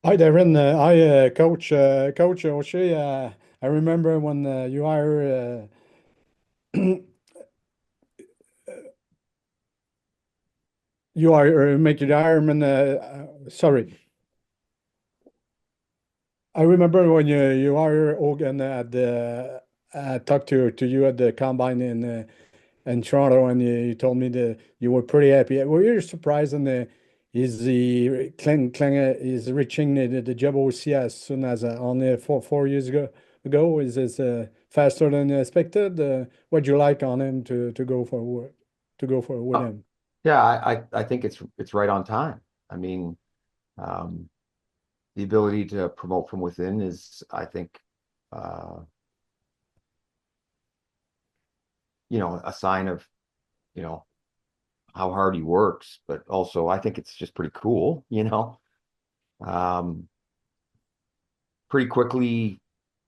Hi, Darren. Hi, Coach O'Shea. I remember when you are make your Ironman. Sorry, I remember when you are Hogan at the talked to you at the combine in Toronto, and you told me that you were pretty happy. Were you surprised? And is the Kling is reaching the job OC as soon as only 4 years ago? Is this faster than expected? What'd you like on him to go for with Uh, him? yeah, I think it's right on time. I mean, um, the ability to promote from within is, I think, uh, a sign of, you know, how hard he works, but also I think it's just pretty cool. Um, Pretty quickly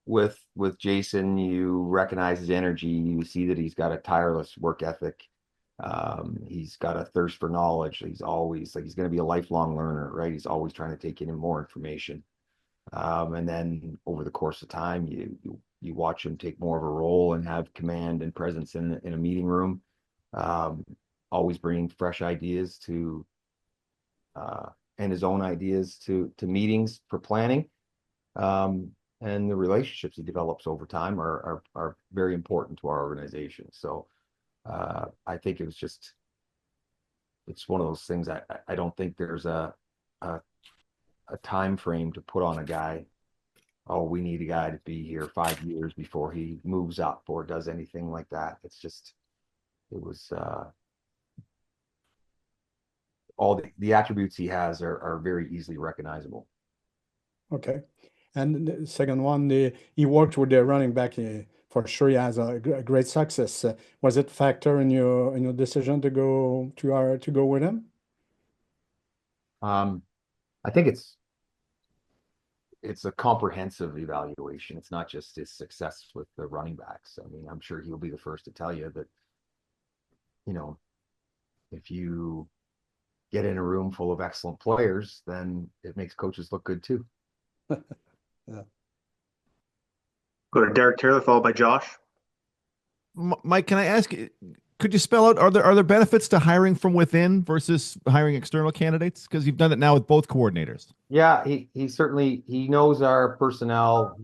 with Jason, you recognize his energy. You see that he's got a tireless work ethic. He's got a thirst for knowledge. He's always like he's going to be a lifelong learner, right? He's always trying to take in more information. And then over the course of time, you watch him take more of a role and have command and presence in a meeting room. Um, Always bringing fresh ideas to uh, and his own ideas to meetings for planning. Um, and the relationships he develops over time are very important to our organization. So I think it's one of those things. I don't think there's a a time frame to put on a guy. Oh, we need a guy to be here 5 years before he moves up or does anything like that. It was all the attributes he has are very easily recognizable. Okay. And the second one, he worked with the running back. For sure, he has a great success. Was it factor in your decision to go with him? Um, I think it's a comprehensive evaluation. It's not just his success with the running backs. I mean, I'm sure he'll be the first to tell you that, you know, if you get in a room full of excellent players, then it makes coaches look good too. Yeah. Go to Derek Taylor, followed by Josh. Mike, can I ask, could you spell out, are there benefits to hiring from within versus hiring external candidates? Because you've done it now with both coordinators. Yeah, he certainly he knows our personnel.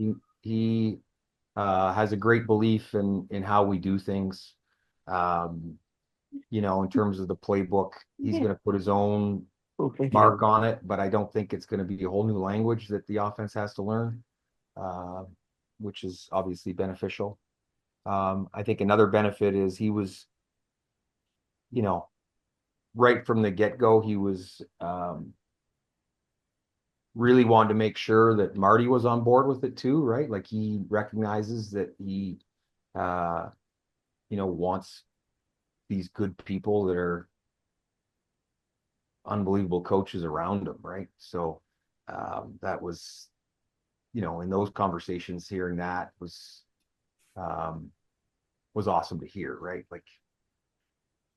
He has a great belief in how we do things. Um, in terms of the playbook, he's going to put his own mark on it, but I don't think it's going to be a whole new language that the offense has to learn, uh, which is obviously beneficial. I think another benefit is he was, you know, right from the get-go, he was really wanted to make sure that Marty was on board with it too, right? Like he recognizes that he, uh, wants these good people that are unbelievable coaches around him, right? So that was, in those conversations, hearing that um, was awesome to hear, right? Like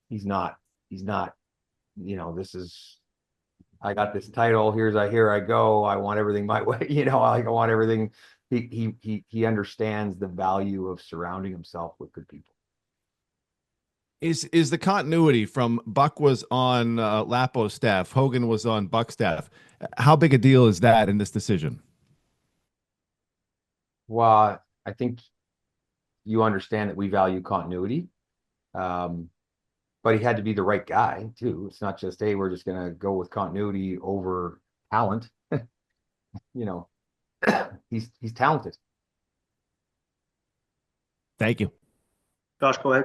he's not, this is I got this title. Here I go. I want everything my way. I want everything. He understands the value of surrounding himself with good people. Is the continuity from Buck was on Lapo's staff, Hogan was on Buck's staff? How big a deal is that in this decision? Well, I think you understand that we value continuity, um, but he had to be the right guy too. It's not just, hey, we're just gonna go with continuity over talent. You know, he's talented. Thank you. Josh, go ahead.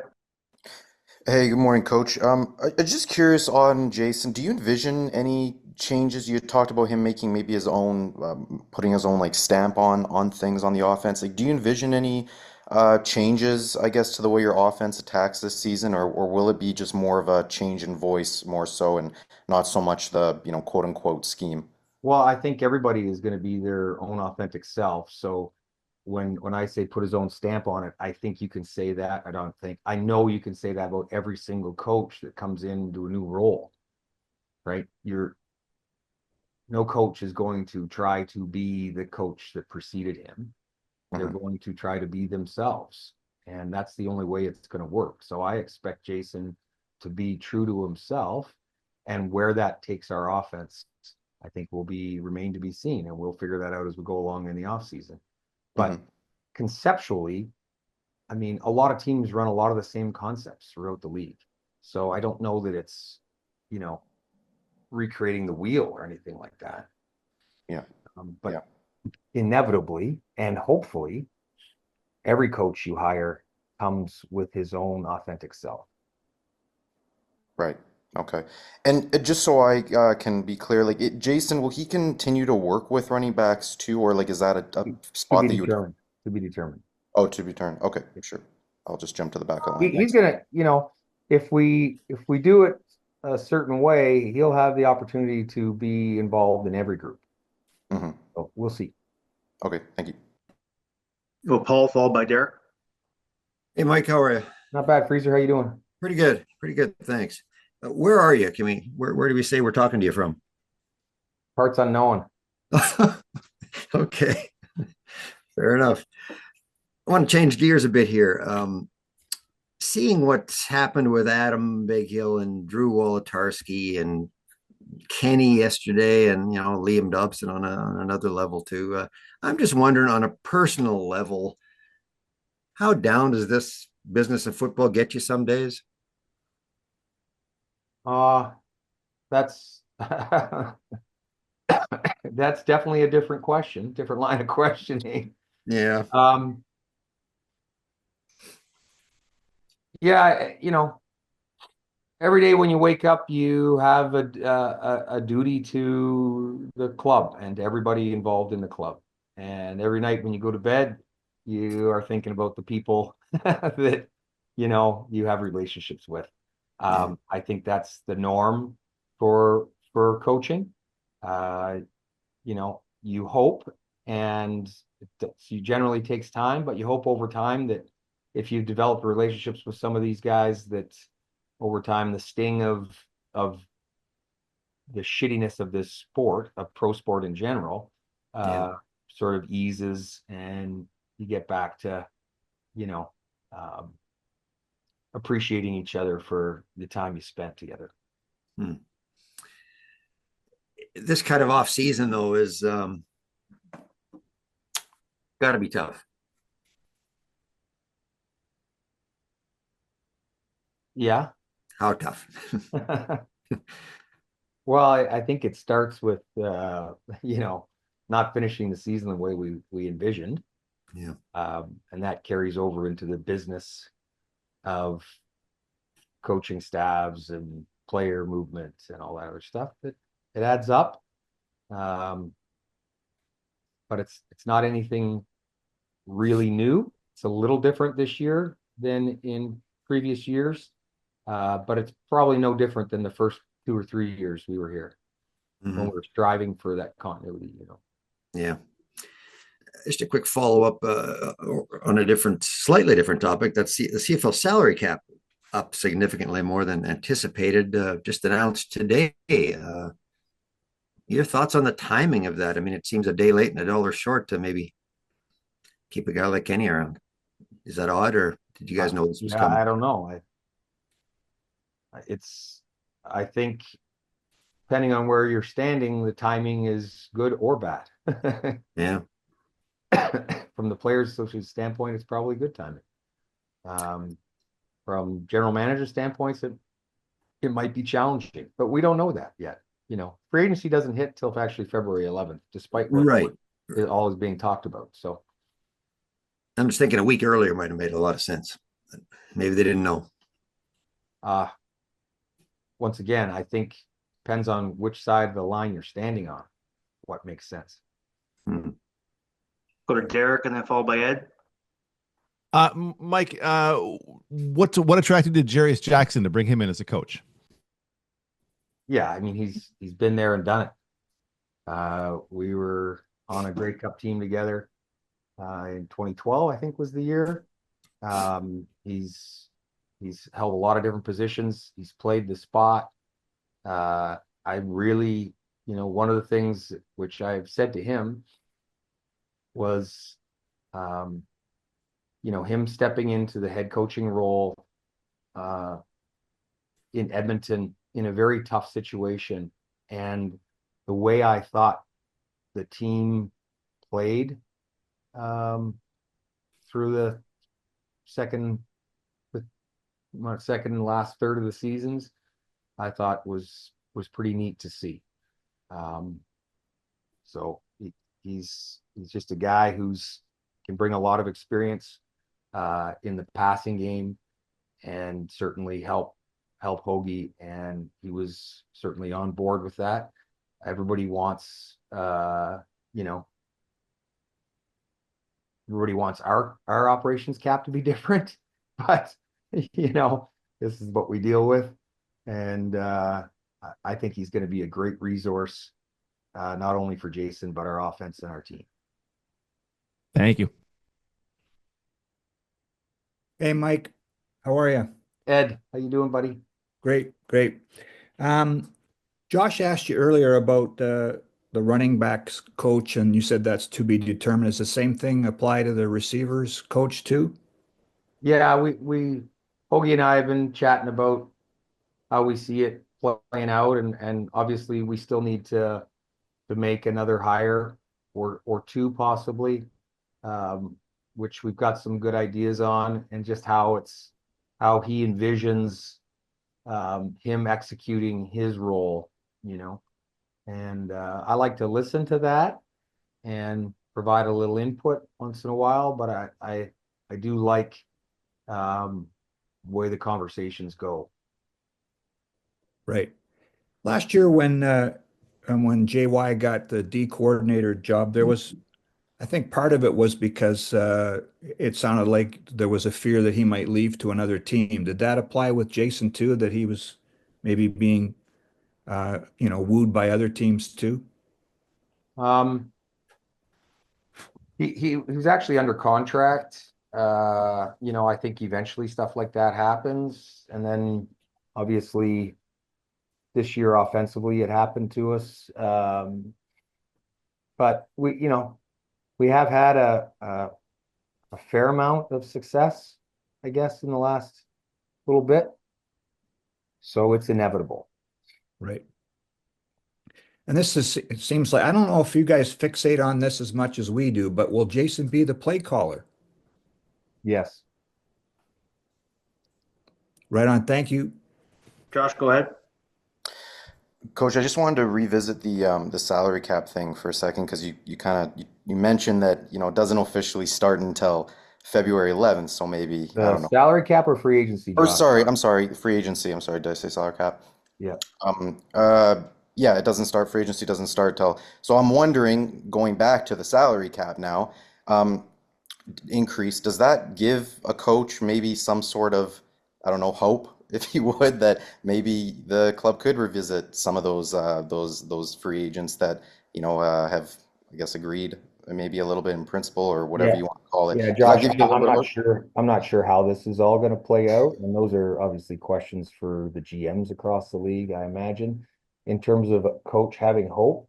Hey, good morning, Coach. I'm just curious on Jason. Do you envision any changes? You had talked about him making maybe his own, putting his own like stamp on things on the offense. Like, do you envision any changes, I guess, to the way your offense attacks this season, or will it be just more of a change in voice, more so, and not so much the quote unquote scheme? Well, I think everybody is going to be their own authentic self. So when I say put his own stamp on it, I think you can say that. I know you can say that about every single coach that comes into a new role, right? no coach is going to try to be the coach that preceded him. They're Mhm. going to try to be themselves. And that's the only way it's going to work. So I expect Jason to be true to himself. And where that takes our offense, I think will remain to be seen. And we'll figure that out as we go along in the offseason. But Mhm. conceptually, I mean, a lot of teams run a lot of the same concepts throughout the league. So I don't know that it's, you know, recreating the wheel or anything like that. Yeah. But Yeah. inevitably and hopefully, every coach you hire comes with his own authentic self. Right. Okay. And just so I can be clear, like Jason, will he continue to work with running backs too, or like is that a To spot be that you would? determined. To be determined. Oh, to be turned. Okay, sure. I'll just jump to the back of the line. He's Thanks. gonna, you know, if we do it a certain way, he'll have the opportunity to be involved in every group. Hmm. So we'll see. Okay, thank you. Well, Paul, followed by Derek. Hey, Mike, how are you? Not bad, Freezer. How you doing? Pretty good. Pretty good. Thanks. Where are you? Where do we say we're talking to you from? Parts unknown. Okay. Fair enough. I want to change gears a bit here. Seeing what's happened with Adam Bighill and Drew Wolotarski and Kenny yesterday and, Liam Dobson on another level too. I'm just wondering on a personal level, how down does this business of football get you some days? That's that's definitely a different question, different line of questioning. Yeah. Yeah, you know, every day when you wake up, you have a duty to the club and to everybody involved in the club. And every night when you go to bed, you are thinking about the people that you have relationships with. Yeah. I think that's the norm for coaching. You hope, and it generally takes time, but you hope over time that if you've developed relationships with some of these guys, that over time the sting of the shittiness of this sport, of pro sport in general, Yeah. sort of eases, and you get back to you know um, appreciating each other for the time you spent together. Hmm. This kind of off season though is got to be tough. Yeah. How tough? Well, I think it starts with not finishing the season the way we envisioned. Yeah. And that carries over into the business of coaching staffs and player movement and all that other stuff. That it adds up. But it's not anything really new. It's a little different this year than in previous years. But it's probably no different than the first 2 or 3 years we were here when Mhm. we were striving for that continuity, Yeah. Just a quick follow up on a slightly different topic. That's the CFL salary cap up significantly more than anticipated. Just announced today. Your thoughts on the timing of that? I mean, it seems a day late and a dollar short to maybe keep a guy like Kenny around. Is that odd, or did you guys know this was Yeah, coming? I don't know. I think depending on where you're standing, the timing is good or bad. Yeah. From the Players Association standpoint, it's probably good timing. From general manager standpoints, it might be challenging, but we don't know that yet. Free agency doesn't hit till actually February 11th, despite what Right. all is being talked about. So I'm just thinking a week earlier might have made a lot of sense. Maybe they didn't know. once again, I think depends on which side of the line you're standing on, what makes sense. Hmm. Go to Derek and then followed by Ed. Mike, what attracted to Jarius Jackson to bring him in as a coach? Yeah, I mean he's been there and done it. We were on a Grey Cup team together in 2012, I think was the year. He's held a lot of different positions. He's played the spot. I really, one of the things which I've said to him was, him stepping into the head coaching role in Edmonton in a very tough situation. And the way I thought the team played through the second and last third of the seasons, I thought was pretty neat to see. So he's just a guy who's can bring a lot of experience in the passing game and certainly help Hoagie, and he was certainly on board with that. Everybody wants everybody wants our operations cap to be different, but this is what we deal with. And I think he's going to be a great resource, not only for Jason, but our offense and our team. Thank you. Hey, Mike, how are you? Ed, how you doing, buddy? Great, great. Josh asked you earlier about the running backs coach, and you said that's to be determined. Does the same thing apply to the receivers coach too? Yeah, Hoagie and I have been chatting about how we see it playing out, and obviously we still need to make another hire or two possibly, which we've got some good ideas on, and just how he envisions him executing his role, and I like to listen to that and provide a little input once in a while, but I do like the way the conversations go. Right. Last year when JY got the D coordinator job, there was, I think part of it was because it sounded like there was a fear that he might leave to another team. Did that apply with Jason too, that he was maybe being wooed by other teams too? He was actually under contract. I think eventually stuff like that happens, and then obviously this year offensively it happened to us. But we have had a fair amount of success, I guess, in the last little bit. So it's inevitable. Right. And it seems like, I don't know if you guys fixate on this as much as we do, but will Jason be the play caller? Yes. Right on. Thank you. Josh, go ahead. Coach, I just wanted to revisit the salary cap thing for a second, because you mentioned that it doesn't officially start until February 11th, so maybe I don't know. Salary cap or free agency? Or Josh? I'm sorry, free agency. I'm sorry, did I say salary cap? Yeah. Yeah, it doesn't start, free agency doesn't start till, so I'm wondering, going back to the salary cap now, increase, does that give a coach maybe some sort of, I don't know, hope, if you would, that maybe the club could revisit some of those free agents that have, I guess, agreed maybe a little bit in principle, or whatever you want to call it? Yeah, Does that Josh, give you a little I'm bit of not hope? sure. I'm not sure how this is all going to play out, and those are obviously questions for the GMs across the league, I imagine. In terms of a coach having hope,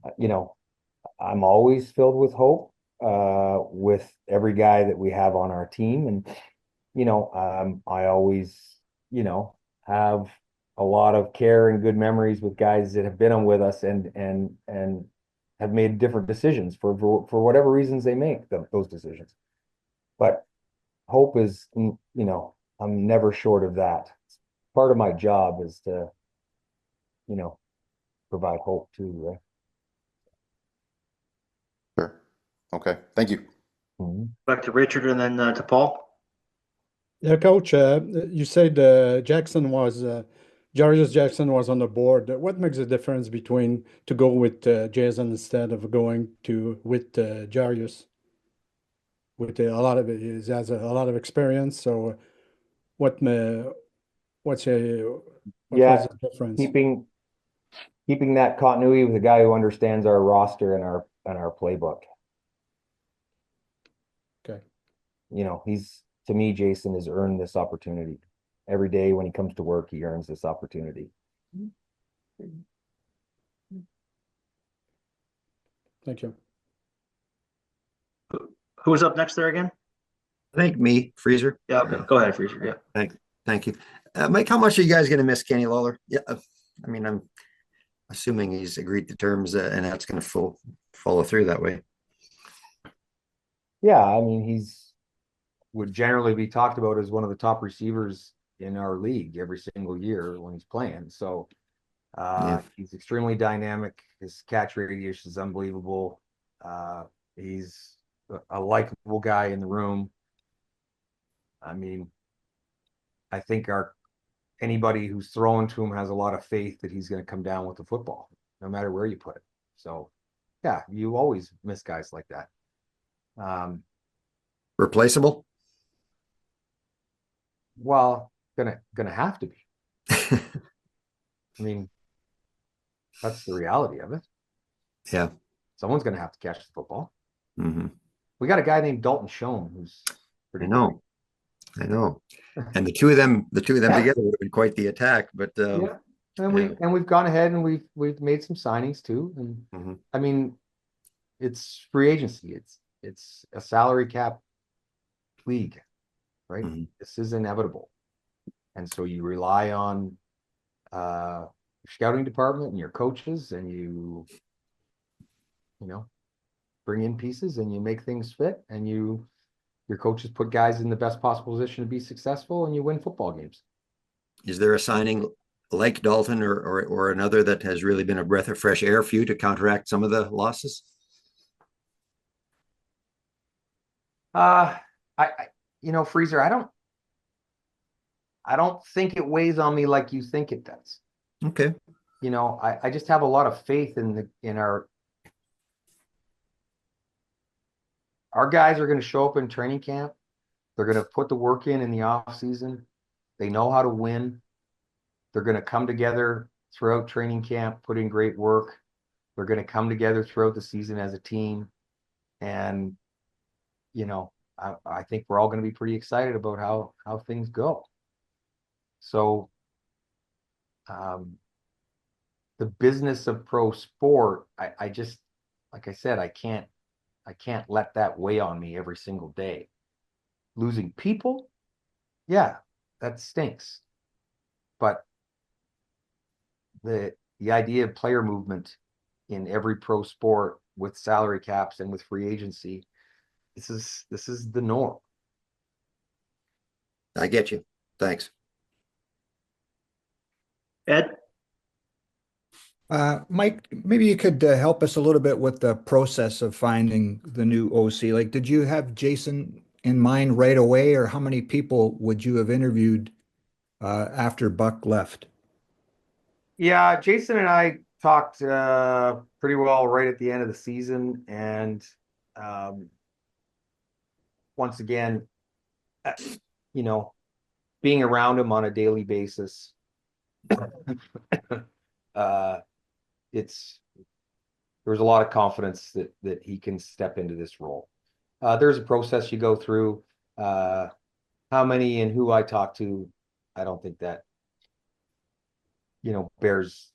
I'm always filled with hope with every guy that we have on our team, and I always have a lot of care and good memories with guys that have been on with us and have made different decisions for whatever reasons they make those decisions. But hope is, I'm never short of that. Part of my job is to, provide hope too, right? Sure. Okay, thank you. Mhm. Back to Richard and then to Paul. Yeah, coach, you said Jarius Jackson was on the board. What makes the difference between to go with Jason instead of going with Jarius? With a lot of he has a lot of experience. So what what's what Yeah, was the difference? keeping that continuity with a guy who understands our roster and our playbook. Okay. To me, Jason has earned this opportunity. Every day when he comes to work, he earns this opportunity. Thank you. Who was up next there again? I think me, Freezer. Yeah, okay. Go ahead, Freezer. Yeah. Thank you. Mike, how much are you guys going to miss Kenny Lawler? Yeah, I mean, I'm assuming he's agreed to terms and that's going to follow through that way. Yeah, I mean, would generally be talked about as one of the top receivers in our league every single year when he's playing. So he's extremely dynamic. His catch radius is unbelievable. He's a likable guy in the room. I mean, I think anybody who's throwing to him has a lot of faith that he's going to come down with the football, no matter where you put it. So, yeah, you always miss guys like that. Replaceable? Well, gonna have to be. I mean, that's the reality of it. Yeah. Someone's gonna have to catch the football. Mm-hmm. We got a guy named Dalton Schoen who's pretty I know. And the two of them together would have been quite the attack, but yeah. And we've gone ahead and we've made some signings too. And I mean, it's free agency. It's a salary cap league, right? This is inevitable. And so you rely on your scouting department and your coaches, and you bring in pieces and you make things fit, and your coaches put guys in the best possible position to be successful, and you win football games. Is there a signing like Dalton or another that has really been a breath of fresh air for you to counteract some of the losses? Freezer, I don't think it weighs on me like you think it does. Okay. I just have a lot of faith in our guys are going to show up in training camp. They're going to put the work in the off season. They know how to win. They're going to come together throughout training camp, put in great work. They're going to come together throughout the season as a team. And, I think we're all going to be pretty excited about how things go. So, the business of pro sport, I just, like I said, I can't let that weigh on me every single day. Losing people, yeah, that stinks. But the idea of player movement in every pro sport with salary caps and with free agency, this is the norm. I get you. Thanks. Ed? Mike, maybe you could help us a little bit with the process of finding the new OC. Like, did you have Jason in mind right away, or how many people would you have interviewed after Buck left? Yeah, Jason and I talked pretty well right at the end of the season, and once again, being around him on a daily basis, there's a lot of confidence that he can step into this role. There's a process you go through. How many and who I talk to, I don't think that bears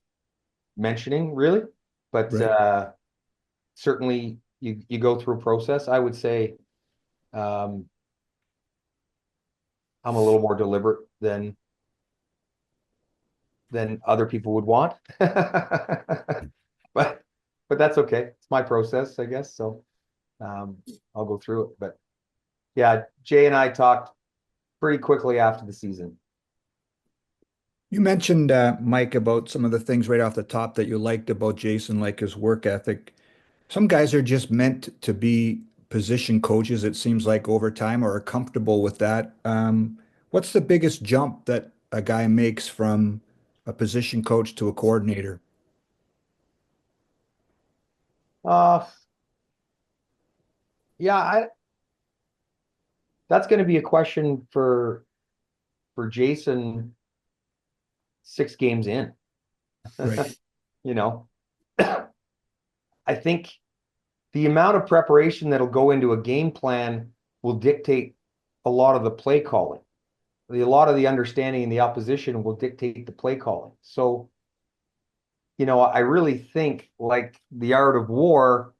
mentioning really, but right. Certainly you go through a process. I would say I'm a little more deliberate than other people would want. but that's okay. It's my process, I guess. So I'll go through it. But yeah, Jay and I talked pretty quickly after the season. You mentioned, Mike, about some of the things right off the top that you liked about Jason, like his work ethic. Some guys are just meant to be position coaches, it seems like, over time, or are comfortable with that. What's the biggest jump that a guy makes from a position coach to a coordinator? Yeah, that's going to be a question for Jason 6 games in. Right. I think the amount of preparation that'll go into a game plan will dictate a lot of the play calling. A lot of the understanding in the opposition will dictate the play calling. So, I really think, like the art of war,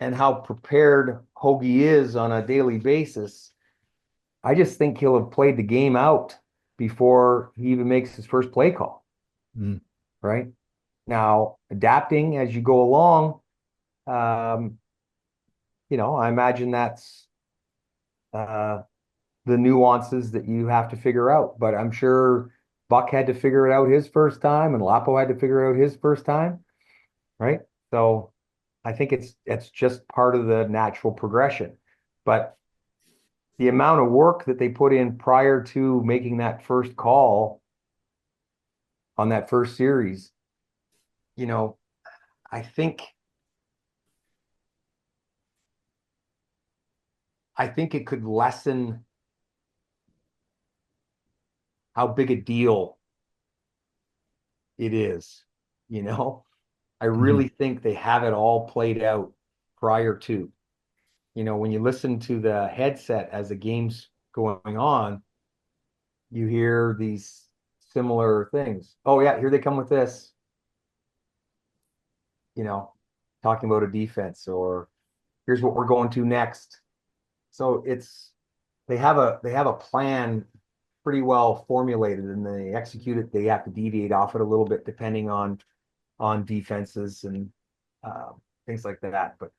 and how prepared Hoagie is on a daily basis, I just think he'll have played the game out before he even makes his first play call. Mm. Right? Now, adapting as you go along, you know, I imagine that's the nuances that you have to figure out. But I'm sure Buck had to figure it out his first time, and Lapo had to figure it out his first time, right? So I think it's just part of the natural progression. But the amount of work that they put in prior to making that first call on that first series, you know, I think it could lessen how big a deal it is, you know? I really think they have it all played out prior to. You know, when you listen to the headset as the game's going on, you hear these similar things. Oh yeah, here they come with this. You know, talking about a defense, or here's what we're going to next. So they have a plan pretty well formulated, and they execute it. They have to deviate off it a little bit depending on defenses and things like that. But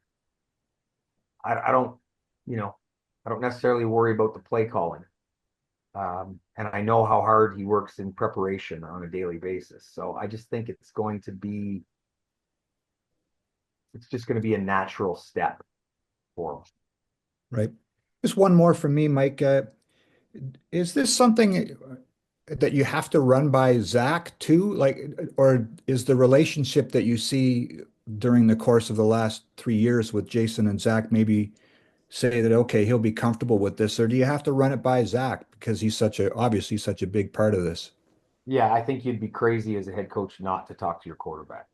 I don't, you know, I don't necessarily worry about the play calling. And I know how hard he works in preparation on a daily basis. So I just think it's just going to be a natural step for him. Right. Just one more from me, Mike. Is this something that you have to run by Zach too? Like, or is the relationship that you see during the course of the last 3 years with Jason and Zach maybe say that, okay, he'll be comfortable with this, or do you have to run it by Zach because he's obviously such a big part of this? Yeah, I think you'd be crazy as a head coach not to talk to your quarterback.